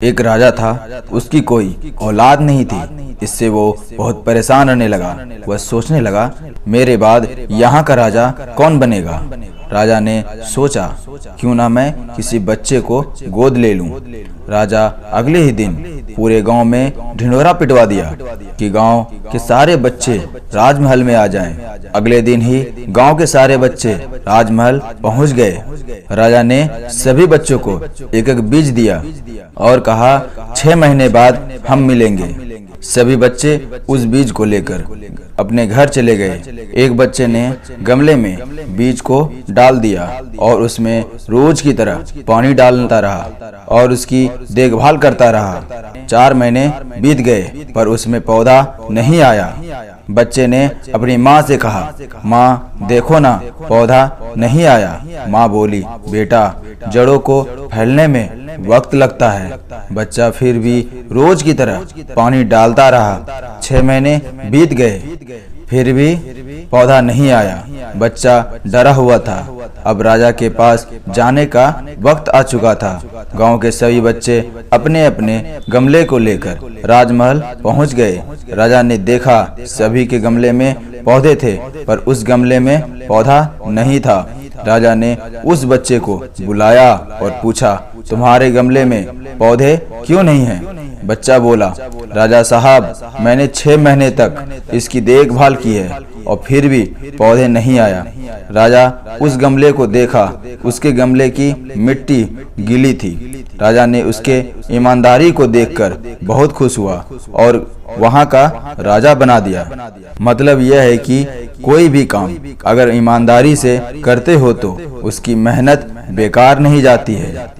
एक राजा था, उसकी कोई औलाद नहीं थी। इससे वो बहुत परेशान रहने लगा। वह सोचने लगा, मेरे बाद यहाँ का राजा कौन बनेगा। राजा ने सोचा, क्यों ना मैं किसी बच्चे को गोद ले लूं। राजा अगले ही दिन पूरे गांव में ढिंढोरा पिटवा दिया कि गांव के सारे बच्चे राजमहल में आ जाएं। अगले दिन ही गांव के सारे बच्चे राजमहल पहुंच गए। राजा ने सभी बच्चों को एक एक बीज दिया और कहा, 6 महीने बाद हम मिलेंगे। सभी बच्चे उस बीज को लेकर अपने घर चले गए। एक बच्चे ने गमले में बीज को डाल दिया और उसमें रोज की तरह पानी डालता रहा और उसकी देखभाल करता रहा। 4 महीने बीत गए पर उसमें पौधा नहीं आया। बच्चे ने अपनी माँ से कहा, माँ देखो ना, पौधा नहीं आया। माँ बोली, बेटा जड़ों को फैलने में वक्त लगता है। बच्चा फिर भी रोज की तरह पानी डालता रहा। 6 महीने बीत गए फिर भी पौधा नहीं आया। बच्चा डरा हुआ था। अब राजा के पास जाने का वक्त आ चुका था। गांव के सभी बच्चे अपने अपने गमले को लेकर राजमहल पहुंच गए। राजा ने देखा, सभी के गमले में पौधे थे पर उस गमले में पौधा नहीं था। राजा ने उस बच्चे को बुलाया और पूछा, तुम्हारे गमले में पौधे क्यों नहीं हैं? बच्चा बोला, राजा साहब, मैंने 6 महीने तक इसकी देखभाल की है और फिर भी पौधे नहीं आया। राजा उस गमले को देखा, उसके गमले की मिट्टी गीली थी। राजा ने उसके ईमानदारी को देखकर बहुत खुश हुआ और वहाँ का राजा बना दिया। मतलब यह है कि कोई भी काम अगर ईमानदारी से करते हो तो उसकी मेहनत बेकार नहीं जाती है।